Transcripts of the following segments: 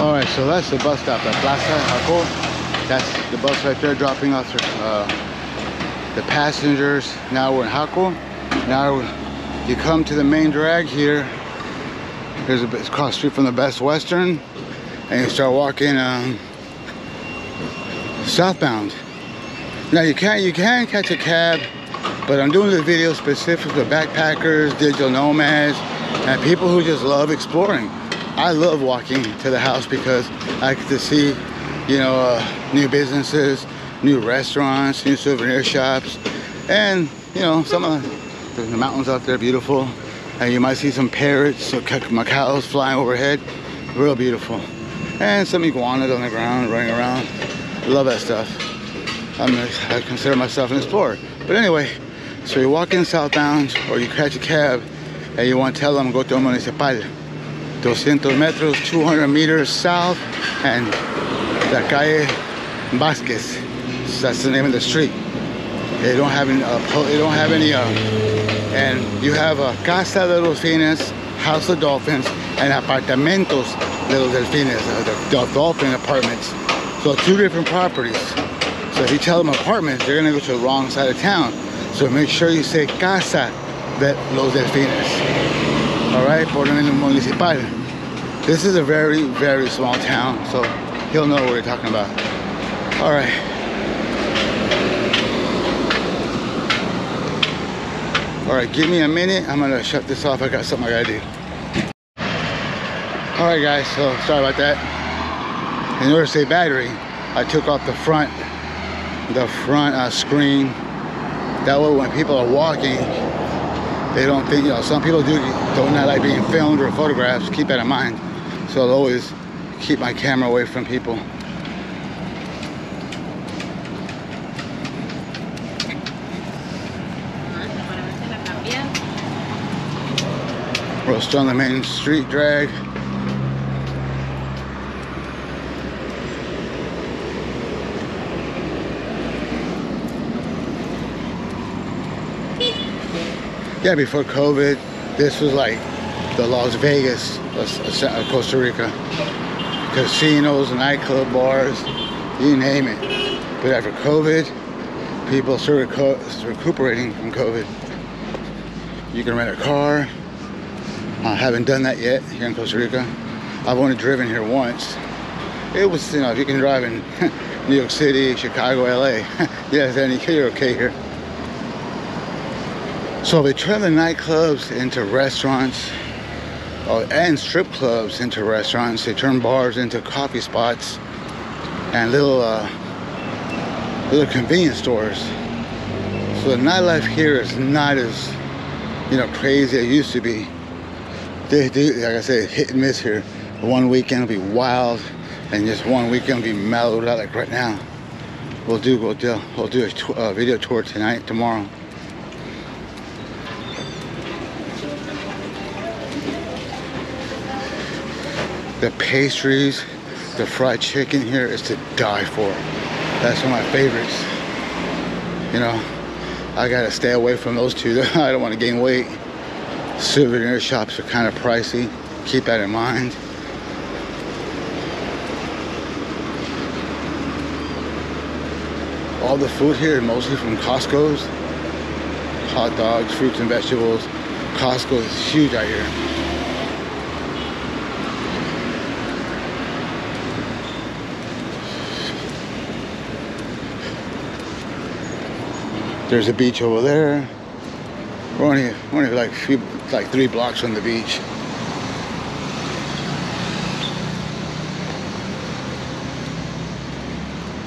All right, so that's the bus stop at Playa Jaco. That's the bus right there dropping off the passengers. Now we're in Jaco. Now you come to the main drag here. It's across the street from the Best Western, and you start walking southbound. Now you can catch a cab, but I'm doing this video specific for backpackers, digital nomads, and people who just love exploring. I love walking to the house because I get to see, you know, new businesses, new restaurants, new souvenir shops, and you know, some of the mountains out there are beautiful, and you might see some parrots or macaws flying overhead, real beautiful, and some iguanas on the ground running around. I love that stuff. I consider myself an explorer. But anyway, so you walk in southbound, or you catch a cab, and you want to tell them go to Municipal. 200 metros, 200 meters south, and La Calle Vasquez. That's the name of the street. They don't have any, and you have a Casa de los Delfines, House of Dolphins, and Apartamentos de los Delfines, the dolphin apartments. So 2 different properties. So if you tell them apartments, they're gonna go to the wrong side of town. So make sure you say Casa de los Delfines. All right, por el municipal. This is a very, very small town, so he'll know what we're talking about. All right. All right, give me a minute. I'm gonna shut this off. I got something I gotta do. All right, guys, so sorry about that. In order to save battery, I took off the front screen. That way when people are walking, they don't think, you know, some people don't not like being filmed or photographed. Keep that in mind. So I'll always keep my camera away from people. We're still on the main street drag. Yeah, before COVID, this was like the Las Vegas of Costa Rica. Casinos, nightclub, bars, you name it. But after COVID, people started recuperating from COVID. You can rent a car. I haven't done that yet here in Costa Rica. I've only driven here once. It was, you know, if you can drive in New York City, Chicago, LA, yeah, then you're okay here. So they turn the nightclubs into restaurants, and strip clubs into restaurants. They turn bars into coffee spots and little convenience stores. So the nightlife here is not as, you know, crazy as it used to be. They do, like I said, hit and miss here. One weekend will be wild, and just one weekend will be mellowed out like right now. We'll do a video tour tomorrow. The pastries, the fried chicken here is to die for. That's one of my favorites. You know, I gotta stay away from those two. I don't want to gain weight. Souvenir shops are kind of pricey. Keep that in mind. All the food here is mostly from Costco's. Hot dogs, fruits and vegetables. Costco is huge out here. There's a beach over there. We're only like 3 blocks from the beach.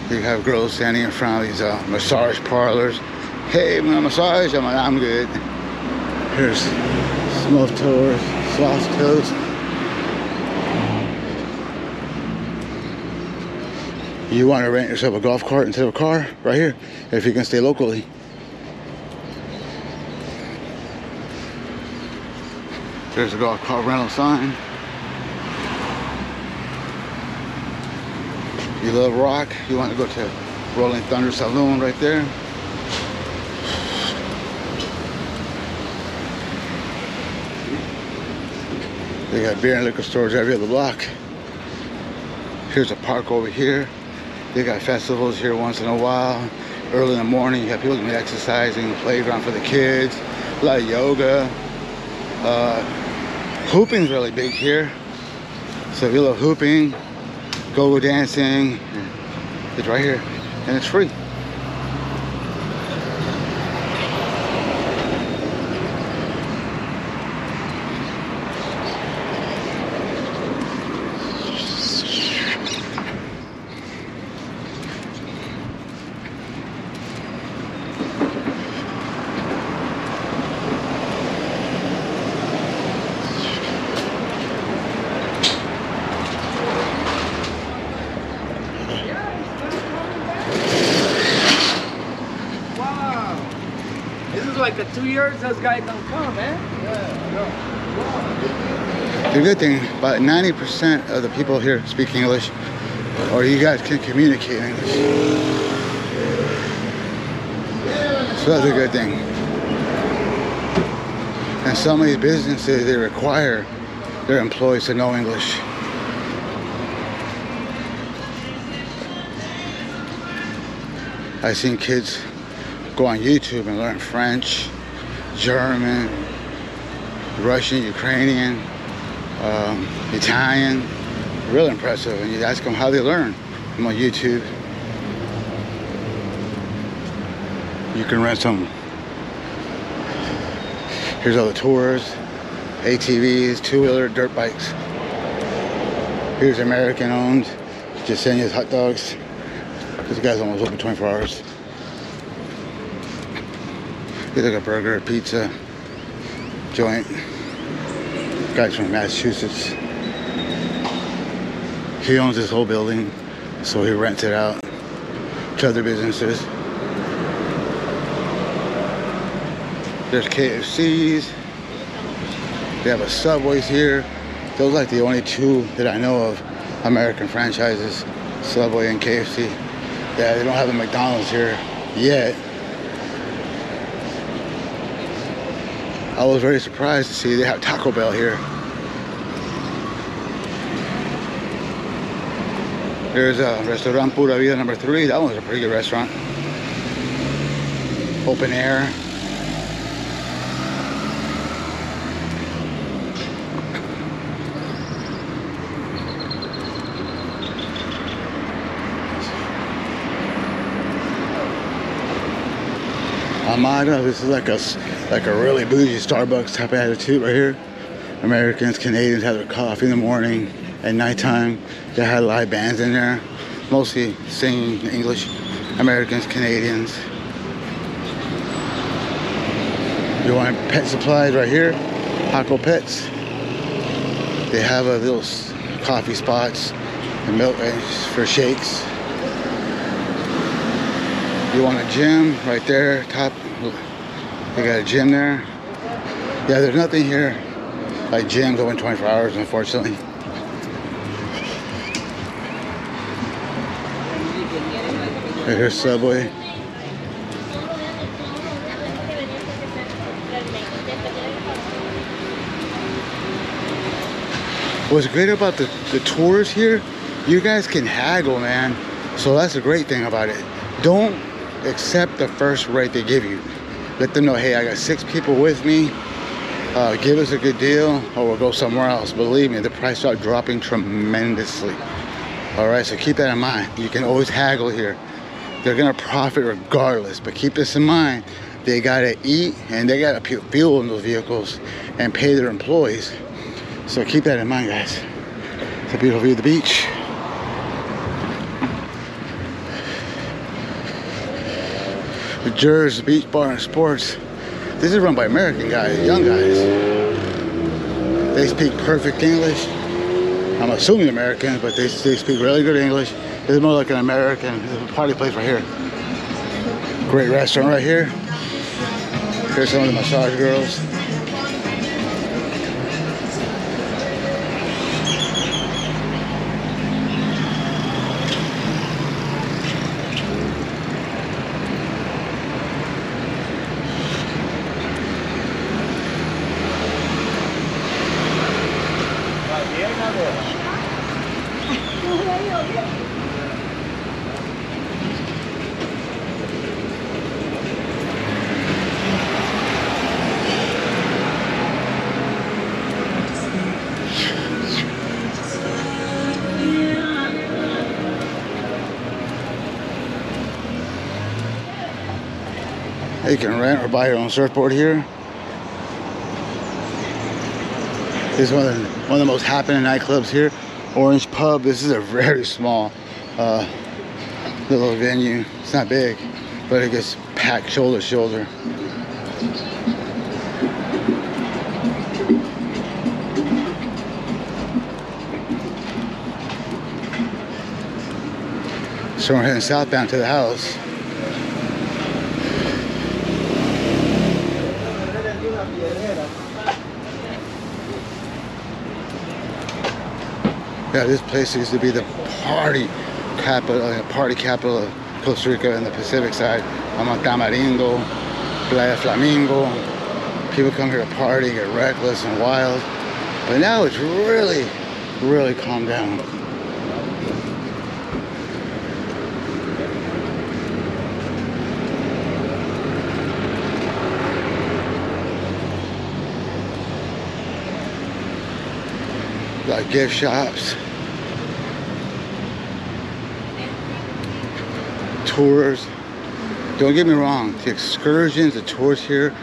You have girls standing in front of these massage parlors. Hey, my massage? I'm like, I'm good. Here's soft toast. You want to rent yourself a golf cart instead of a car? Right here, if you can stay locally. There's a golf cart rental sign. You love rock, you want to go to Rolling Thunder Saloon right there. They got beer and liquor stores every other block. Here's a park over here. They got festivals here once in a while. Early in the morning, you have people doing exercising, playground for the kids, a lot of yoga. Hooping's really big here. So if you love hooping, go-go dancing, it's right here, and it's free. Like the 2 years those guys don't come, man. The good thing, about 90% of the people here speak English, or you guys can communicate in English. So that's a good thing. And some of these businesses, they require their employees to know English. I've seen kids go on YouTube and learn French, German, Russian, Ukrainian, Italian. Really impressive. And you ask them how they learn. I'm on YouTube. You can rent some. Here's all the tours, ATVs, two-wheeler, dirt bikes. Here's American owned. Just send you hot dogs. This guy's almost open 24 hours. Here's like a burger, pizza joint. Guy's from Massachusetts. He owns this whole building, so he rents it out to other businesses. There's KFCs. They have a Subway's here. Those are like the only two that I know of American franchises, Subway and KFC. Yeah, they don't have a McDonald's here yet. I was very surprised to see they have Taco Bell here. There's a Restaurant Pura Vida number 3. That one's a pretty good restaurant. Open air. Amada, this is like a really bougie Starbucks type of attitude right here. Americans, Canadians have their coffee in the morning, at nighttime. They had live bands in there, mostly singing English. Americans, Canadians. You want pet supplies right here? Jaco Pets. They have a little coffee spots and milk for shakes. You want a gym right there, top. They got a gym there. Yeah, there's nothing here like gyms open 24 hours, unfortunately. Here's Subway. What's great about the tours here, you guys can haggle, man. So that's a great thing about it. Don't accept the first rate they give you. Let them know, hey, I got 6 people with me. Give us a good deal or we'll go somewhere else. Believe me, the price start dropping tremendously. All right, so keep that in mind. You can always haggle here. They're gonna profit regardless, but keep this in mind. They gotta eat and they gotta put fuel in those vehicles and pay their employees. So keep that in mind, guys. It's a beautiful view of the beach. The Jersey Beach Bar and Sports. This is run by American guys, young guys. They speak perfect English. I'm assuming American, but they speak really good English. This is more like an American. This is a party place right here. Great restaurant right here. Here's some of the massage girls. You can rent or buy your own surfboard here. This is one of the most happening nightclubs here. Orange Pub. This is a very small little venue. It's not big, but it gets packed shoulder to shoulder. So we're heading southbound to the house. Yeah, this place used to be the party capital of Costa Rica in the Pacific side. I'm on Tamarindo, Playa Flamingo. People come here to party, get reckless and wild. But now it's really, really calmed down. Like gift shops, tours. Don't get me wrong, the excursions, the tours here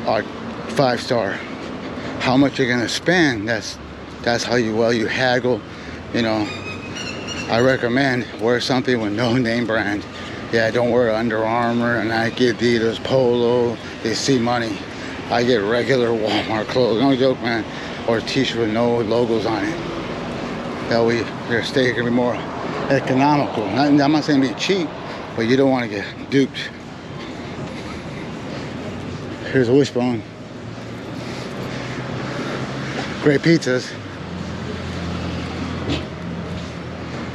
are 5-star. How much you're gonna spend, that's how you haggle. You know, I recommend wear something with no name brand. Yeah, don't wear Under Armour, Nike, Adidas, Polo. They see money. I get regular Walmart clothes, no joke, man. Or a t-shirt with no logos on it. That way your stay can be more economical. I'm not saying be cheap, but you don't want to get duped. Here's a Wishbone. Great pizzas.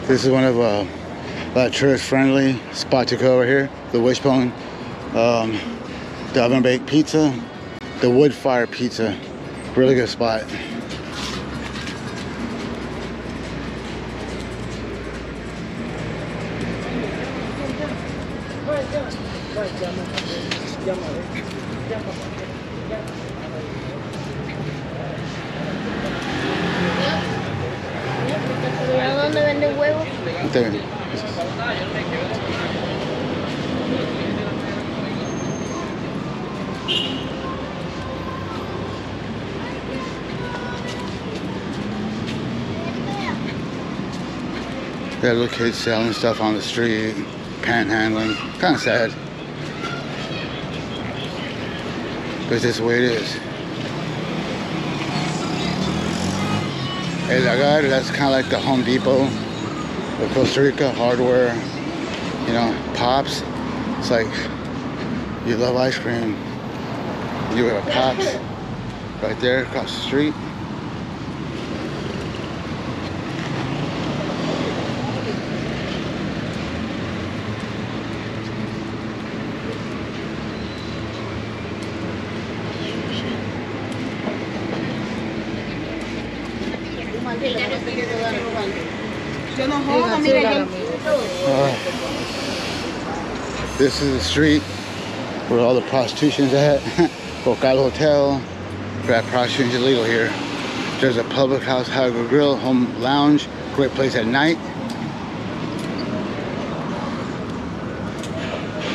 This is one of a tourist friendly spot to go over here. The Wishbone. The oven baked pizza. The wood fire pizza. Really good spot. ¿Dónde venden huevos? Yeah, little kids selling stuff on the street, panhandling. Kind of sad. But it's just the way it is. El Lagar, that's kind of like the Home Depot of Costa Rica, hardware, you know, Pops. It's like, you love ice cream, you have a Pops right there across the street. This is the street where all the prostitution's at. Costa Hotel. Grab prostitution's illegal here. There's a public house, Jaco Grill, home lounge. Great place at night.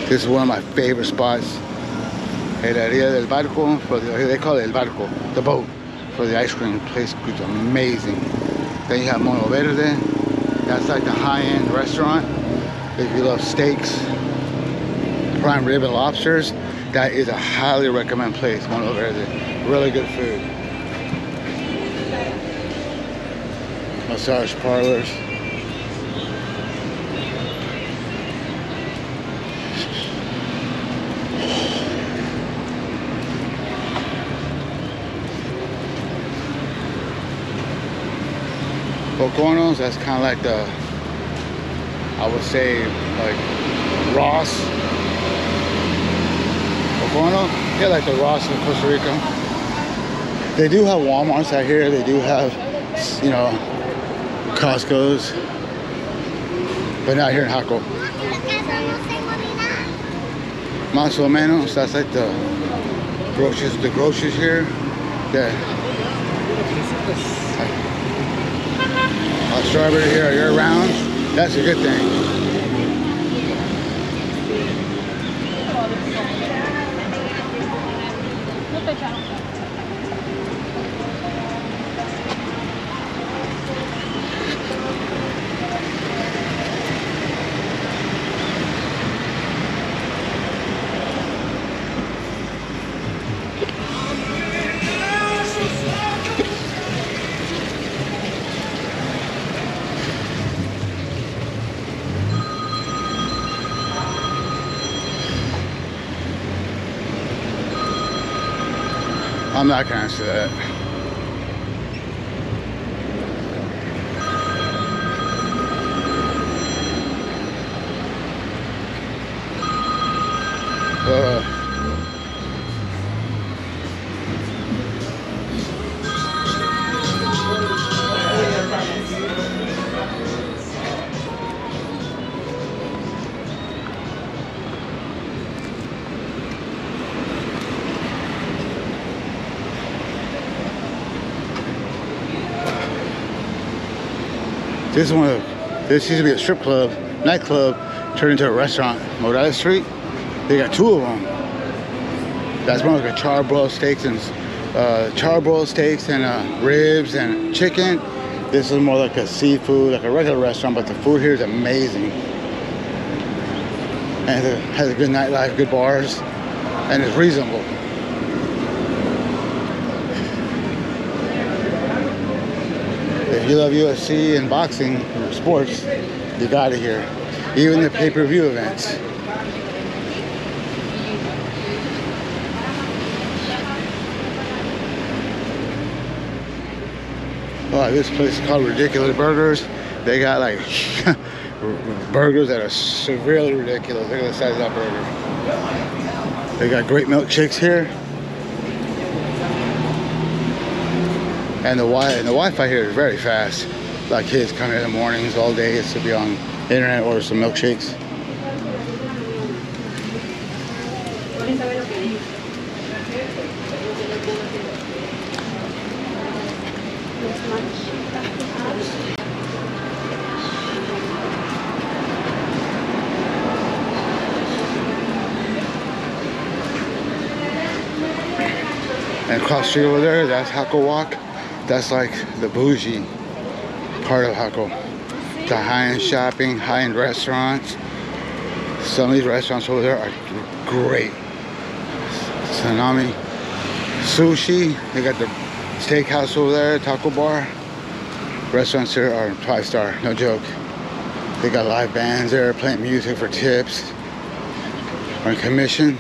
This is one of my favorite spots. Heladeria del Barco, they call it El Barco, the boat, for the ice cream. Place is amazing. Then you have Mono Verde. That's like the high-end restaurant. If you love steaks, prime rib and lobsters, that is a highly recommend place, Mono Verde. Really good food. Massage parlors. Boconos, that's kind of like the, I would say, like Ross. Bocono? Yeah, like the Ross in Costa Rica. They do have Walmarts out here. They do have, you know, Costco's. but not here in Jaco. Más o menos, that's like the groceries here. Yeah. Strawberry here year round. That's a good thing. I'm not gonna answer that. This used to be a strip club, nightclub, turned into a restaurant. Morales Street, they got two of them. That's more like a charbroiled steaks and ribs and chicken. This is more like a seafood, like a regular restaurant, but the food here is amazing. And it has a good nightlife, good bars, and it's reasonable. If you love UFC and boxing or sports, you got it here. Even the pay-per-view events. Oh, this place is called Ridiculous Burgers. They got like burgers that are severely ridiculous. Look at the size of that burger. They got great milkshakes here. And the Wi-Fi here is very fast. Like kids come in the mornings all day just to be on the internet, order some milkshakes. And across the street over there, that's Jaco Walk. That's like the bougie part of Jaco. The high-end shopping, high-end restaurants. Some of these restaurants over there are great. Tsunami Sushi. They got the steakhouse over there, taco bar. Restaurants here are 5-star, no joke. They got live bands there playing music for tips on commission.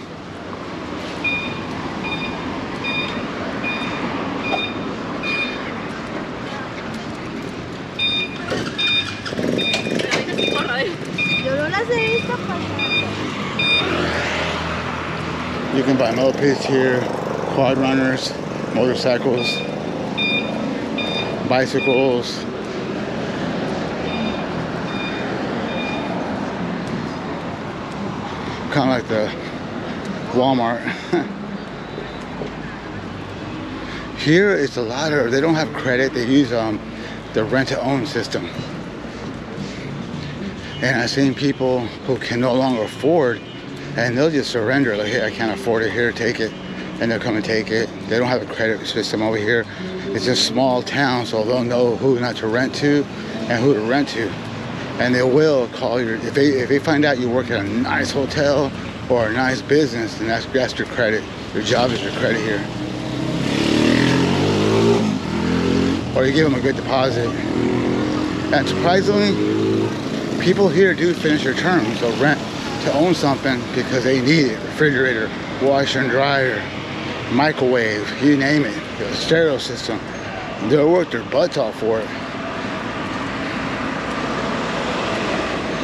You can buy mopeds here, quad runners, motorcycles, bicycles. Kind of like the Walmart. Here it's a lot of, they don't have credit, they use the rent-to-own system. And I've seen people who can no longer afford, and they'll just surrender, like, hey, I can't afford it here, take it, and they'll come and take it. They don't have a credit system over here. It's a small town, so they'll know who not to rent to and who to rent to. And they will call your, if they find out you work at a nice hotel or a nice business, then that's your credit. Your job is your credit here. Or you give them a good deposit. And surprisingly, people here do finish their terms. They'll rent to own something because they need it. Refrigerator, washer and dryer, microwave, you name it. The stereo system. They'll work their butts off for it.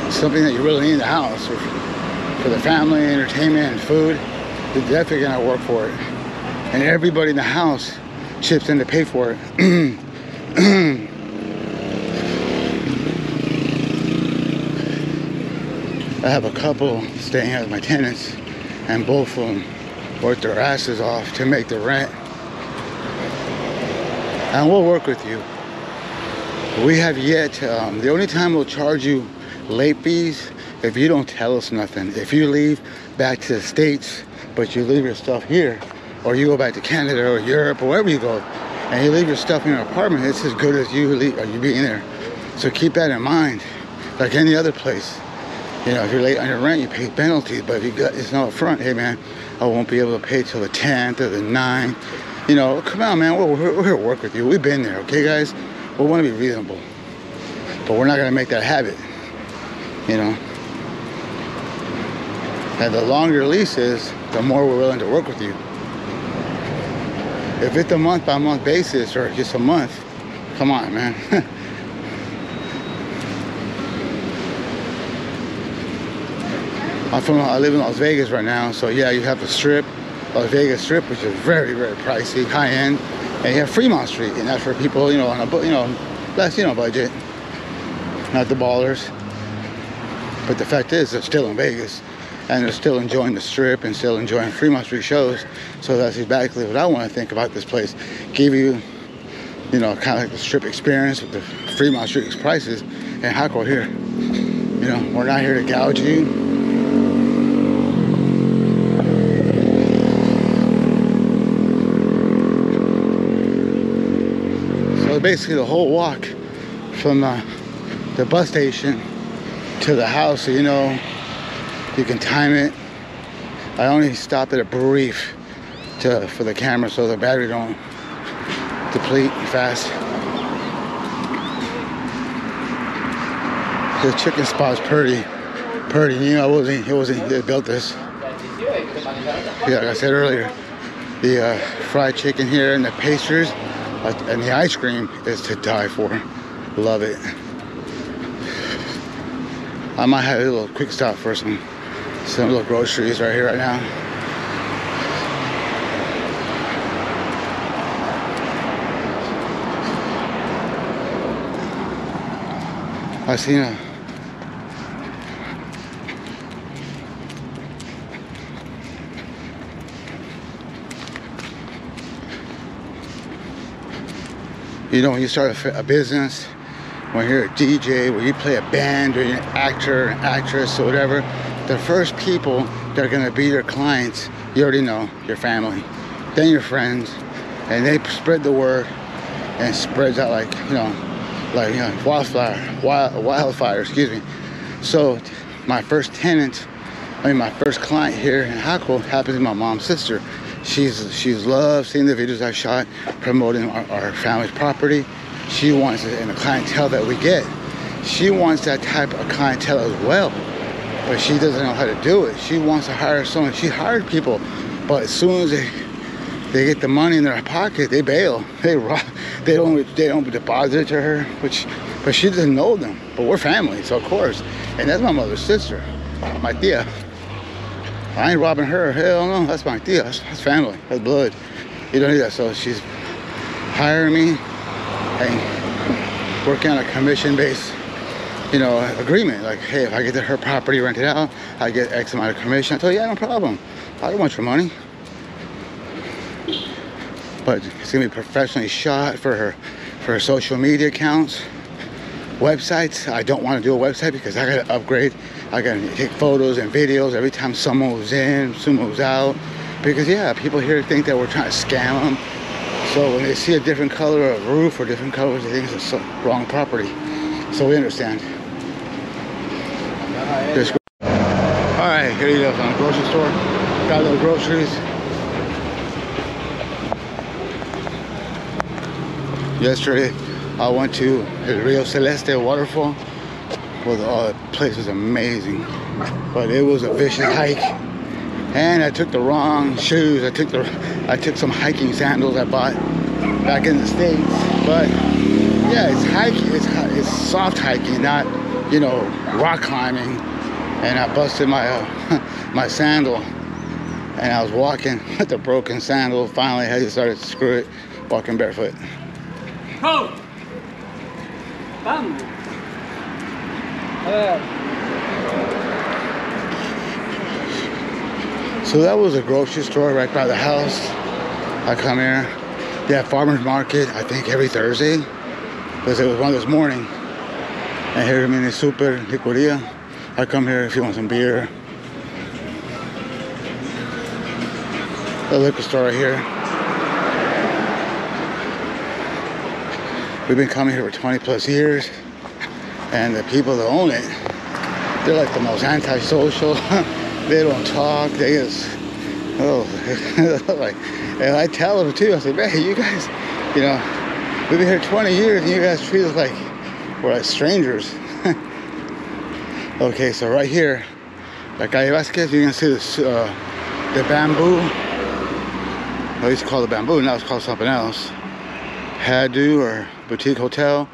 Something that you really need in the house for the family, entertainment, and food. They're definitely gonna work for it. And everybody in the house chips in to pay for it. I have a couple staying as my tenants, and both of them work their asses off to make the rent. And we'll work with you. We have yet, the only time we'll charge you late fees if you don't tell us nothing. If you leave back to the States, but you leave your stuff here, or you go back to Canada or Europe or wherever you go, and you leave your stuff in your apartment, it's as good as you being there. So keep that in mind. Like any other place, you know, if you're late on your rent, you pay penalties. But if it's not up front, hey man, I won't be able to pay till the 10th or the 9th. You know, come on, man, we're here to work with you. We've been there, okay, guys? We want to be reasonable, but we're not going to make that a habit, you know. And the longer your lease is, the more we're willing to work with you. If it's a month-by-month basis or just a month, come on, man. I live in Las Vegas right now, so yeah, you have the Strip, Las Vegas Strip, which is very, very pricey, high-end. And you have Fremont Street, and that's for people, you know, on a, you know, less, you know, budget, not the ballers. But the fact is, they're still in Vegas, and they're still enjoying the Strip and still enjoying Fremont Street shows. So that's exactly what I want to think about this place. Give you, you know, kind of like the Strip experience with the Fremont Street prices, and Jaco here. You know, we're not here to gouge you. Basically the whole walk from the bus station to the house, so you know, you can time it. I only stopped at a brief for the camera so the battery don't deplete fast. The chicken spot's pretty. You know, they built this. Yeah, like I said earlier, the fried chicken here and the pastries and the ice cream is to die for. Love it. I might have a little quick stop for some little groceries right here right now. I seen a you know, when you start a business, when you're a DJ, when you play a band, or you're an actor, an actress, or whatever, the first people that are gonna be your clients, you already know, your family, then your friends, and they spread the word, and it spreads out like, you know, wildfire, excuse me. So my first my first client here in Jaco happens to be my mom's sister. She's loved seeing the videos I shot promoting our family's property. She wants it, and the clientele that we get, she wants that type of clientele as well, but she doesn't know how to do it. She wants to hire someone. She hired people, but as soon as they get the money in their pocket, they bail. They don't deposit it to her, but she doesn't know them. But we're family, so of course. And that's my mother's sister, my tia. I ain't robbing her. Hell no, that's my tia. That's family. That's blood. You don't need that. So she's hiring me and working on a commission-based, you know, agreement. Like, hey, if I get her property rented out, I get X amount of commission. I told you, yeah, no problem. I don't want your money. But it's gonna be professionally shot for her social media accounts, websites. I don't want to do a website because I gotta upgrade. I gotta take photos and videos every time someone moves in, someone moves out. Because yeah, people here think that we're trying to scam them. So when they see a different color of roof or different colors, they think it's the wrong property. So we understand. All right, here you go from the grocery store. Got a little groceries. Yesterday, I went to the Rio Celeste waterfall. Well, the place was amazing, but it was a vicious hike. And I took the wrong shoes. I took some hiking sandals I bought back in the States. But yeah, it's hiking. It's soft hiking, not, you know, rock climbing. And I busted my my sandal, and I was walking with the broken sandal. Finally, I decided to screw it, walking barefoot. Go! Vamos! So that was a grocery store right by the house. I come here. They have farmer's market, I think every Thursday. Because it was one this morning. And here in the super licoria. I come here if you want some beer. The liquor store right here. We've been coming here for 20 plus years. And the people that own it, they're like the most antisocial. They don't talk. They just, like, and I tell them too. I say, man, you guys, you know, we've been here 20 years and you guys treat us like we're like strangers. Okay, so right here, like Calle Vasquez, you can see this, the bamboo. I used to call it bamboo, now it's called something else. Hadu or Boutique Hotel,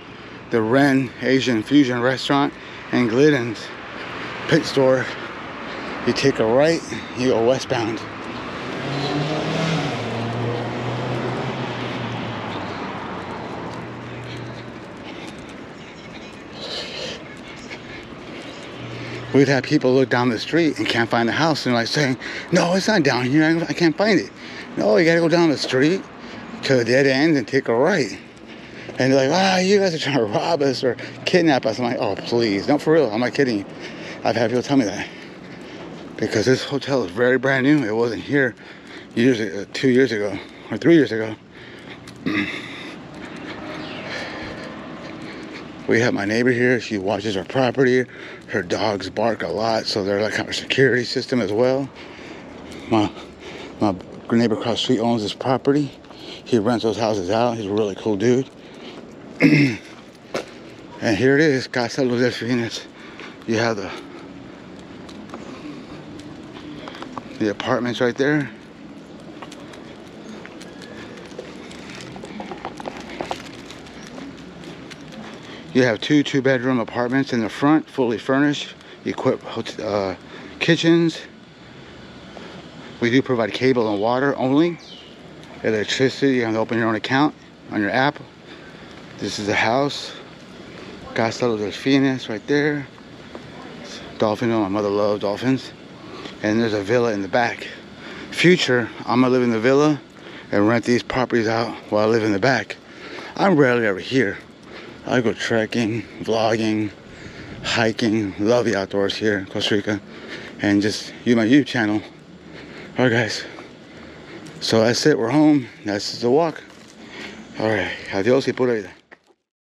the Ren Asian Fusion Restaurant, and Glidden's Pit Store. You take a right, you go westbound. We'd have people look down the street and can't find the house and like saying, no, it's not down here, I can't find it. No, you gotta go down the street to a dead end and take a right. And they're like, you guys are trying to rob us or kidnap us. I'm like, oh, please, no, for real, I'm not kidding you. I've had people tell me that. Because this hotel is very brand new. It wasn't here 2 years ago or 3 years ago. We have my neighbor here. She watches our property. Her dogs bark a lot, so they're like kind of a security system as well. My neighbor across the street owns this property. He rents those houses out. He's a really cool dude. And here it is, Casa Los Delfines. You have the apartments right there. You have two bedroom apartments in the front, fully furnished, equipped kitchens. We do provide cable and water only. Electricity, you have to open your own account on your app. This is the house. Casa Los Delfines right there. Dolphin, my mother loves dolphins. And there's a villa in the back. Future, I'm gonna live in the villa and rent these properties out while I live in the back. I'm rarely ever here. I go trekking, vlogging, hiking, love the outdoors here in Costa Rica, and just use my YouTube channel. All right, guys. So that's it, we're home. That's the walk. All right, adios y pura vida.